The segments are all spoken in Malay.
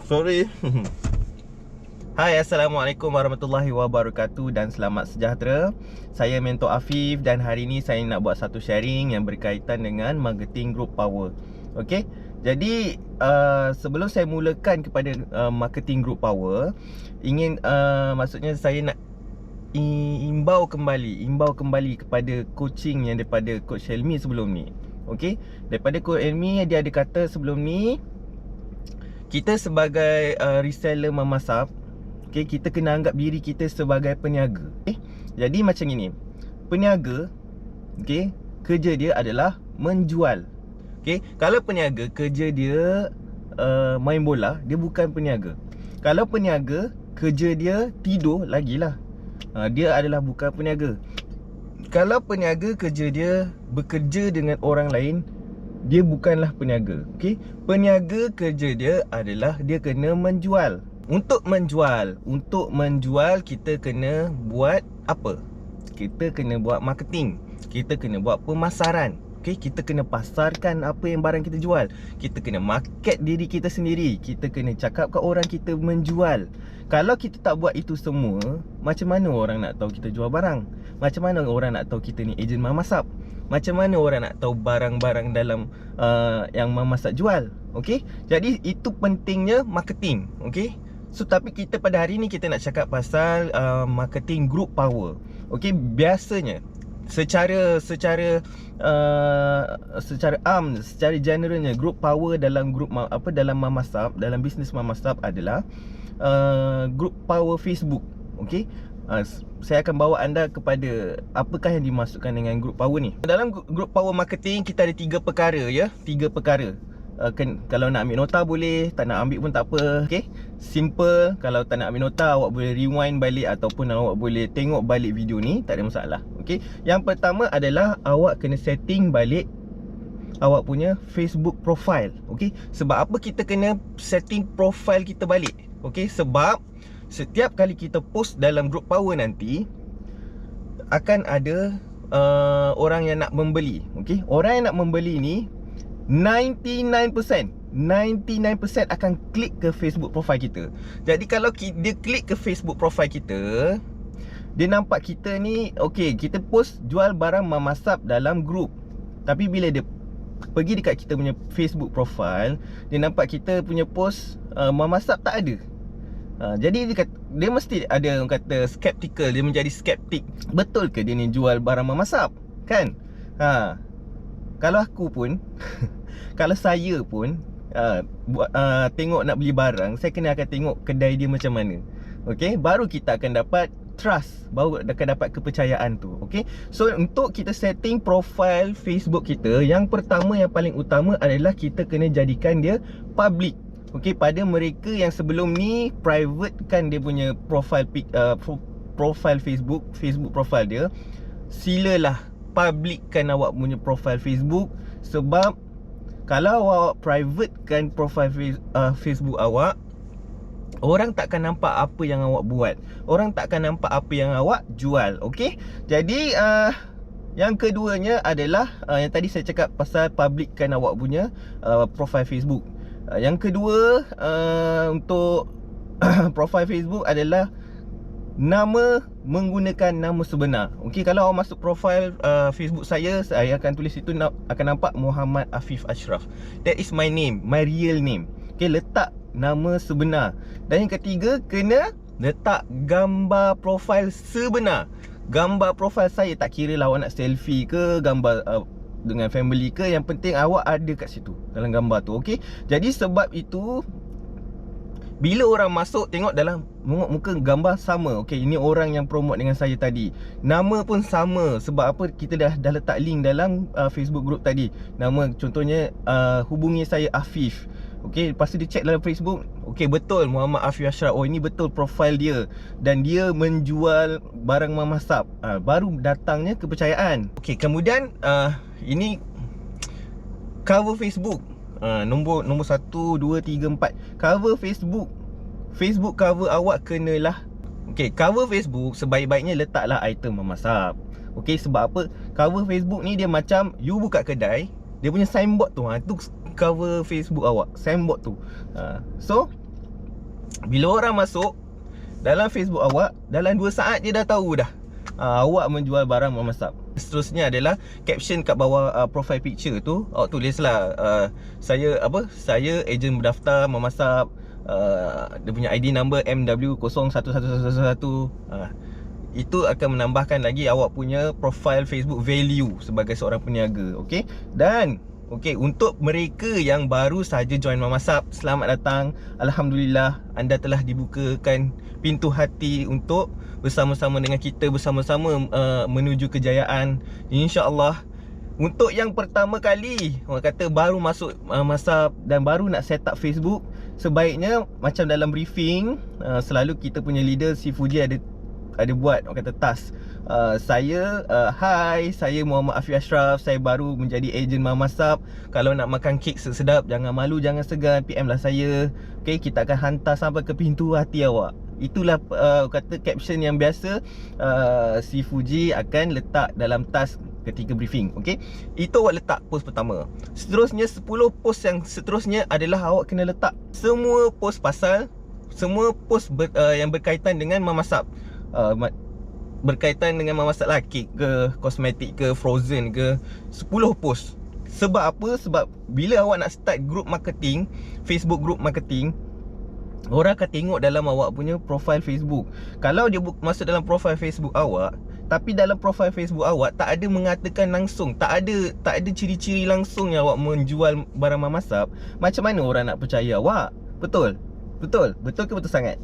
Sorry. Hai, Assalamualaikum warahmatullahi wabarakatuh dan selamat sejahtera. Saya Mentor Afif dan hari ini saya nak buat satu sharing yang berkaitan dengan marketing group power. Okey. Jadi sebelum saya mulakan kepada marketing group power, maksudnya saya nak imbau kembali kepada coaching yang daripada Coach Helmi sebelum ni. Okey. Daripada Coach Helmi, dia ada kata sebelum ni, kita sebagai reseller memasak, okay, kita kena anggap diri kita sebagai peniaga. Okay? Jadi macam ini, peniaga, okay, kerja dia adalah menjual. Okay? Kalau peniaga kerja dia main bola, dia bukan peniaga. Kalau peniaga kerja dia tidur, lagilah dia adalah bukan peniaga. Kalau peniaga kerja dia bekerja dengan orang lain, dia bukanlah peniaga. Okey, peniaga kerja dia adalah dia kena menjual. Untuk menjual kita kena buat apa? Kita kena buat marketing. Kita kena buat pemasaran. Okey, kita kena pasarkan apa yang barang kita jual. Kita kena market diri kita sendiri. Kita kena cakap kat orang kita menjual. Kalau kita tak buat itu semua, macam mana orang nak tahu kita jual barang? Macam mana orang nak tahu kita ni ejen memasak? Macam mana orang nak tahu barang-barang dalam yang memasak jual? Okey, jadi itu pentingnya marketing. Okey, so tapi kita pada hari ni kita nak cakap pasal marketing group power. Okey, biasanya secara generalnya group power dalam dalam memasak, dalam bisnes memasak adalah group power Facebook. Okey, saya akan bawa anda kepada apakah yang dimasukkan dengan group power ni. Dalam group power marketing kita ada 3 perkara ya, 3 perkara. Kalau nak ambil nota boleh, tak nak ambil pun tak apa. Okey, simple. Kalau tak nak ambil nota, awak boleh rewind balik ataupun awak boleh tengok balik video ni, tak ada masalah. Okey, yang pertama adalah awak kena setting balik awak punya Facebook profile. Okey, sebab apa kita kena setting profile kita balik? Okey, sebab setiap kali kita post dalam group power nanti akan ada orang yang nak membeli. Okey, orang yang nak membeli ni 99% akan klik ke Facebook profile kita. Jadi kalau dia klik ke Facebook profile kita, dia nampak kita ni, okey, kita post jual barang memasak dalam group. Tapi bila dia pergi dekat kita punya Facebook profile, dia nampak kita punya post memasak tak ada. Jadi dia mesti ada orang kata skeptical, dia menjadi skeptik. Betul ke dia ni jual barang memasak? Kan? Kalau aku pun kalau saya pun tengok nak beli barang, saya kena akan tengok kedai dia macam mana. Okey, baru kita akan dapat trust, baru akan dapat kepercayaan tu. Okey, so untuk kita setting profile Facebook kita, yang pertama yang paling utama adalah kita kena jadikan dia public. Okey, pada mereka yang sebelum ni private kan dia punya profile Facebook profile dia, silalah publickan awak punya profile Facebook. Sebab kalau awak private kan profile Facebook awak, orang takkan nampak apa yang awak buat, orang takkan nampak apa yang awak jual. Okey, jadi yang keduanya adalah yang tadi saya cakap pasal publickan awak punya profile Facebook. Yang kedua untuk profile Facebook adalah menggunakan nama sebenar. Okey, kalau awak masuk profile Facebook saya akan tulis itu akan nampak Muhammad Afif Ashraf. That is my name, my real name. Okey, letak nama sebenar. Dan yang ketiga, kena letak gambar profile sebenar. Gambar profile saya, tak kira lah awak nak selfie ke, gambar dengan family ke, yang penting awak ada kat situ dalam gambar tu. Okey, jadi sebab itu bila orang masuk tengok dalam muka gambar sama. Okey, ini orang yang promote dengan saya tadi, nama pun sama. Sebab apa? Kita dah letak link dalam Facebook group tadi. Nama contohnya hubungi saya Afif. Okey, lepas tu dia check dalam Facebook, okey, betul Muhammad Afif Ashraf. Oh, ini betul profile dia dan dia menjual barang memasak. Baru datangnya kepercayaan. Okey, kemudian ini cover Facebook. Nombor 1, 2, 3, 4. Cover Facebook cover awak kenalah, okey, cover Facebook sebaik-baiknya letaklah item memasak. Okey, sebab apa? Cover Facebook ni dia macam you buka kedai, dia punya signboard tu, tu cover Facebook awak, signboard tu. So Bila orang masuk dalam Facebook awak, dalam 2 saat dia dah tahu dah awak menjual barang memasak. Seterusnya adalah caption kat bawah profile picture tu, awak tulislah saya ejen berdaftar memasak, dia punya ID number MW011111. Itu akan menambahkan lagi awak punya profile Facebook value sebagai seorang peniaga. Okey. Dan untuk mereka yang baru saja join Mamasab, selamat datang. Alhamdulillah, anda telah dibukakan pintu hati untuk bersama-sama dengan kita, bersama-sama menuju kejayaan, insya-Allah. Untuk yang pertama kali, orang kata baru masuk Mamasab dan baru nak set up Facebook, sebaiknya macam dalam briefing, selalu kita punya leader si Fuji ada buat, orang kata task. Hai, saya Muhammad Afif Ashraf, saya baru menjadi ejen Mamasab. Kalau nak makan kek sedap, jangan malu, jangan segan, PM lah saya. Okay, kita akan hantar sampai ke pintu hati awak. Itulah kata caption yang biasa si Fuji akan letak dalam task ketika briefing. Okay, itu awak letak post pertama. Seterusnya 10 post yang seterusnya adalah awak kena letak semua post yang berkaitan dengan Mamasab. Berkaitan dengan memasak lah, kek ke, kosmetik ke, frozen ke, 10 post. Sebab apa? Sebab bila awak nak start group marketing, Facebook group marketing, orang akan tengok dalam awak punya profile Facebook. Kalau dia masuk dalam profile Facebook awak, tapi dalam profile Facebook awak tak ada mengatakan langsung, tak ada ciri-ciri langsung yang awak menjual barang memasak, macam mana orang nak percaya awak? Betul ke betul sangat?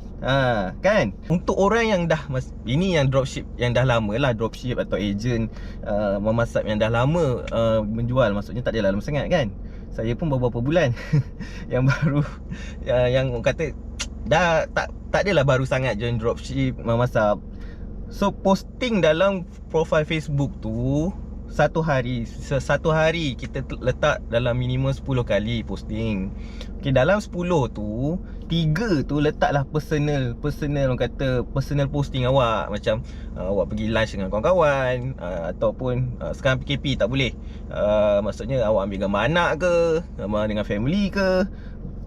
Kan? Untuk orang yang dah ini yang dropship, yang dah lama lah dropship atau ejen memasak yang dah lama menjual, maksudnya tak adalah lama sangat kan. Saya pun beberapa bulan yang baru, yang kata dah tak adalah baru sangat join dropship memasak. So posting dalam profile Facebook tu satu hari kita letak dalam minimum 10 kali posting. Okay, dalam 10 tu 3 tu letaklah personal orang kata personal posting awak. Macam awak pergi lunch dengan kawan-kawan, ataupun sekarang PKP tak boleh, maksudnya awak ambil gambar anak ke, gambar dengan family ke.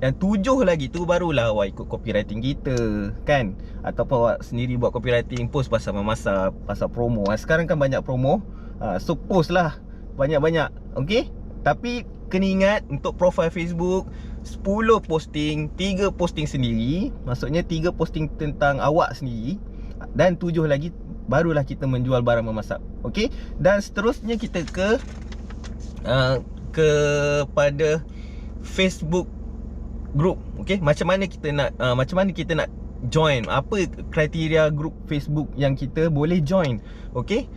Yang 7 lagi tu barulah awak ikut copywriting kita kan, ataupun awak sendiri buat copywriting, post pasal memasak, pasal promo. Sekarang kan banyak promo, so post lah banyak-banyak. Okay, tapi kena ingat untuk profile Facebook 10 posting, 3 posting sendiri, maksudnya 3 posting tentang awak sendiri, dan 7 lagi barulah kita menjual barang memasak. Okay, dan seterusnya kita kepada Facebook group. Okay, macam mana kita nak join, apa kriteria group Facebook yang kita boleh join. Okay,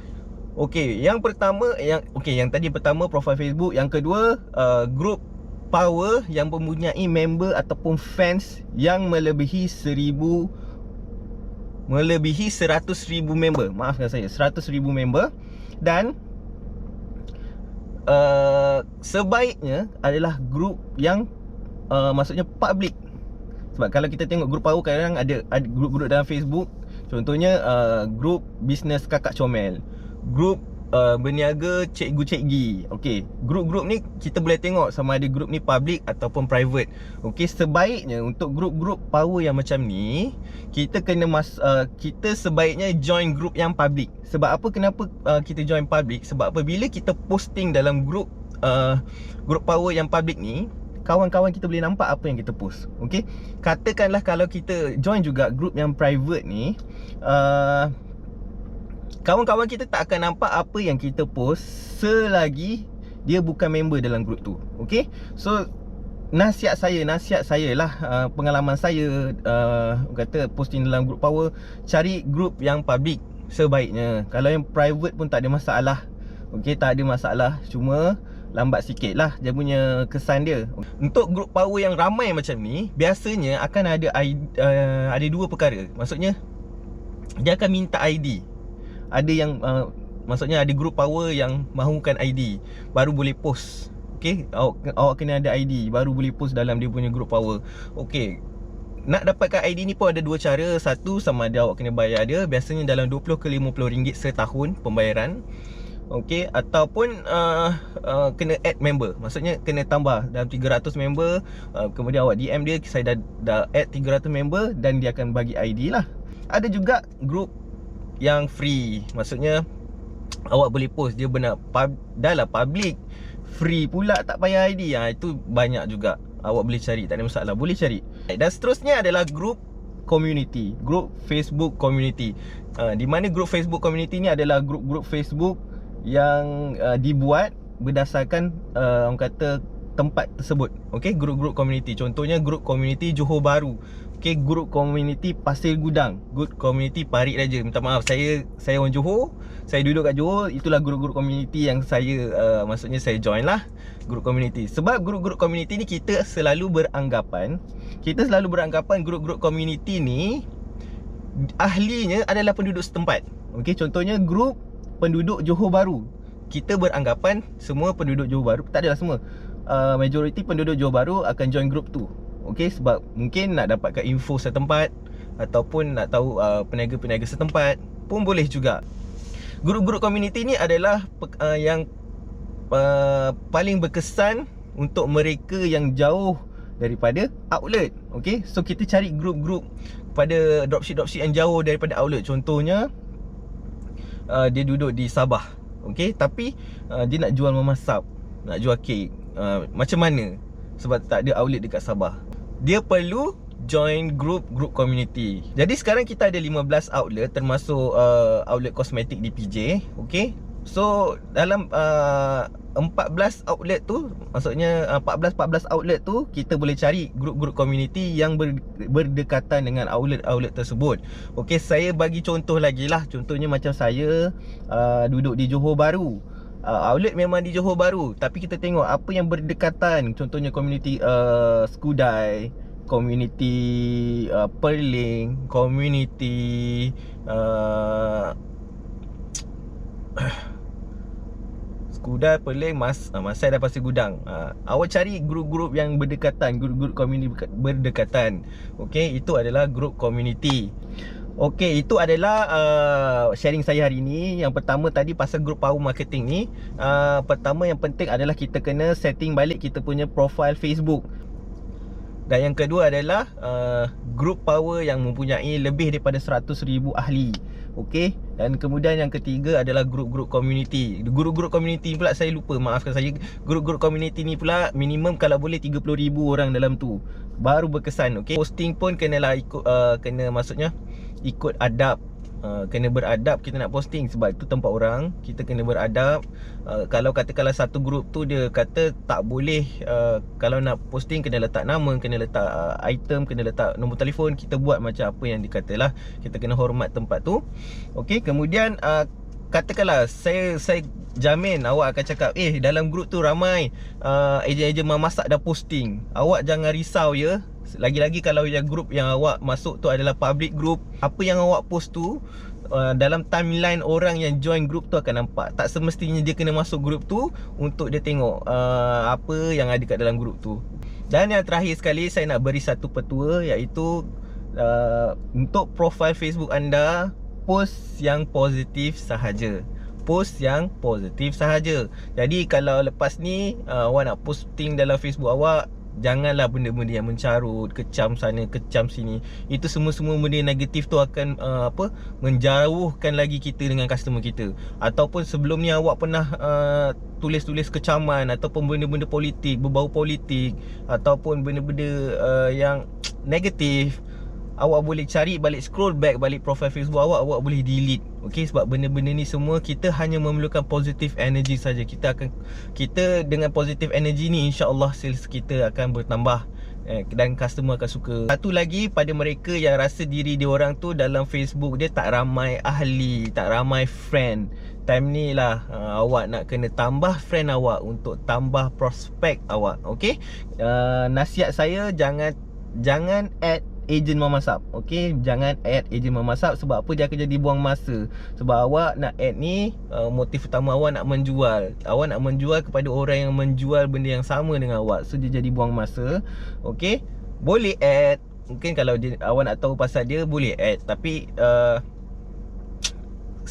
yang pertama yang tadi pertama profile Facebook, yang kedua group power yang mempunyai member ataupun fans yang melebihi 100,000 member. Maafkan saya, 100,000 member. Dan sebaiknya adalah group yang maksudnya public. Sebab kalau kita tengok grup power, kadang ada grup-grup dalam Facebook. Contohnya grup bisnes kakak comel, grup berniaga cikgu-cikgi. Okey, grup-grup ni kita boleh tengok sama ada grup ni public ataupun private. Okey, sebaiknya untuk grup-grup power yang macam ni, kita kita sebaiknya join grup yang public. Sebab apa? Kenapa kita join public? Sebab apabila kita posting dalam grup power yang public ni, kawan-kawan kita boleh nampak apa yang kita post. Okey, katakanlah kalau kita join juga group yang private ni, kawan-kawan kita tak akan nampak apa yang kita post selagi dia bukan member dalam group tu. Okey, so nasihat saya lah, pengalaman saya, kata posting dalam group power, cari group yang public sebaiknya. Kalau yang private pun tak ada masalah. Okey, tak ada masalah, cuma lambat sikit lah dia punya kesan dia. Untuk group power yang ramai macam ni, biasanya akan ada dua perkara. Maksudnya dia akan minta ID. Ada yang maksudnya ada group power yang mahukan ID baru boleh post. Okey, awak kena ada ID baru boleh post dalam dia punya group power. Okey, nak dapatkan ID ni pun ada dua cara. Satu, sama ada awak kena bayar dia, biasanya dalam 20 ke 50 ringgit setahun pembayaran. okey, ataupun kena add member. Maksudnya kena tambah dalam 300 member, kemudian awak DM dia, saya dah add 300 member, dan dia akan bagi ID lah. Ada juga group yang free, maksudnya awak boleh post, dia benar dah lah public, free pula, tak payah ID. Itu banyak juga, awak boleh cari, tak ada masalah, boleh cari. Dan seterusnya adalah group community, group Facebook community. Di mana group Facebook community ni adalah grup-grup Facebook yang dibuat berdasarkan orang kata tempat tersebut. Okey, grup-grup community. Contohnya grup community Johor Bahru. Okey, grup community Pasir Gudang, grup community Parit Raja. Minta maaf, saya orang Johor, saya duduk kat Johor. Itulah grup-grup community yang saya maksudnya saya join lah, grup community. Sebab grup-grup community ni kita selalu beranggapan grup-grup community ni ahlinya adalah penduduk setempat. Okey, contohnya grup penduduk Johor Bahru, kita beranggapan semua penduduk Johor Bahru, tak adalah semua. Majoriti penduduk Johor Bahru akan join grup tu. Okey, sebab mungkin nak dapatkan info setempat, ataupun nak tahu peniaga-peniaga setempat pun boleh juga. Grup-grup community ni adalah yang paling berkesan untuk mereka yang jauh daripada outlet. Okey, so kita cari grup-grup pada dropship yang jauh daripada outlet. Contohnya dia duduk di Sabah, okey, tapi dia nak jual memasap, nak jual kek, macam mana? Sebab tak ada outlet dekat Sabah, dia perlu join grup community. Jadi sekarang kita ada 15 outlet, termasuk outlet kosmetik di PJ. Okey, so dalam 14 outlet tu, maksudnya 14 outlet tu, kita boleh cari grup-grup community yang berdekatan dengan outlet tersebut. Okey, saya bagi contoh lagi lah. Contohnya macam saya duduk di Johor Bahru, outlet memang di Johor Bahru, tapi kita tengok apa yang berdekatan. Contohnya community Skudai, community Perling, community Skudai, Perling, Masai dan Pasir Gudang. Awak cari grup-grup yang berdekatan, grup-grup community berdekatan. Okey, itu adalah grup community. Okey, itu adalah sharing saya hari ini. Yang pertama tadi pasal grup power marketing ni, pertama yang penting adalah kita kena setting balik kita punya profile Facebook. Dan yang kedua adalah group power yang mempunyai lebih daripada 100,000 ahli. Okey. Dan kemudian yang ketiga adalah grup-grup community. Grup-grup community pula saya lupa, maafkan saya. Grup-grup community ni pula minimum kalau boleh 30,000 orang dalam tu, baru berkesan. Okey. Posting pun kenalah ikut kena, maksudnya ikut adab. Kena beradab kita nak posting, sebab itu tempat orang, kita kena beradab. Kalau katakanlah satu grup tu dia kata tak boleh, kalau nak posting kena letak nama, kena letak item, kena letak nombor telefon, kita buat macam apa yang dikatalah. Kita kena hormat tempat tu. Okey, kemudian katakanlah saya jamin awak akan cakap, dalam grup tu ramai ejen-ejen memasak dah posting. Awak jangan risau ya. Lagi-lagi kalau yang grup yang awak masuk tu adalah public group, apa yang awak post tu dalam timeline orang yang join grup tu akan nampak. Tak semestinya dia kena masuk grup tu untuk dia tengok apa yang ada kat dalam grup tu. Dan yang terakhir sekali, saya nak beri satu petua, iaitu untuk profile Facebook anda, post yang positif sahaja. Post yang positif sahaja. Jadi kalau lepas ni awak nak posting dalam Facebook awak, janganlah benda-benda yang mencarut, kecam sana, kecam sini. Itu semua benda negatif tu akan menjauhkan lagi kita dengan customer kita. Ataupun sebelum ni awak pernah tulis-tulis kecaman, ataupun benda-benda politik, berbau politik, ataupun benda-benda yang negatif, awak boleh cari balik, scroll back balik profile Facebook awak boleh delete. Okey, sebab benda-benda ni semua kita hanya memerlukan positive energy saja. Kita dengan positive energy ni, insya-Allah sales kita akan bertambah dan customer akan suka. Satu lagi, pada mereka yang rasa diri dia orang tu dalam Facebook dia tak ramai ahli, tak ramai friend, time ni lah awak nak kena tambah friend awak untuk tambah prospek awak. Okey, nasihat saya, jangan add ejen memasak. Okey, jangan add ejen memasak. Sebab apa? Dia akan jadi buang masa. Sebab awak nak add ni, motif utama awak nak menjual. Awak nak menjual kepada orang yang menjual benda yang sama dengan awak. So dia jadi buang masa. Okey, boleh add. Mungkin kalau awak nak tahu pasal dia, boleh add. Tapi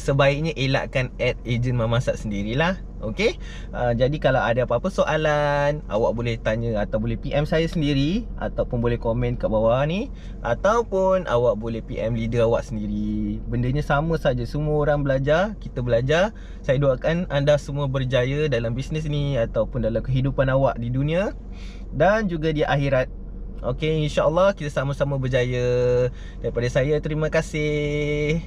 sebaiknya elakkan add ejen memasak sendirilah. Okey. Jadi kalau ada apa-apa soalan, awak boleh tanya atau boleh PM saya sendiri, ataupun boleh komen kat bawah ni, ataupun awak boleh PM leader awak sendiri. Bendanya sama saja, semua orang belajar, kita belajar. Saya doakan anda semua berjaya dalam bisnes ni ataupun dalam kehidupan awak di dunia dan juga di akhirat. Okey, insya-Allah kita sama-sama berjaya. Daripada saya, terima kasih.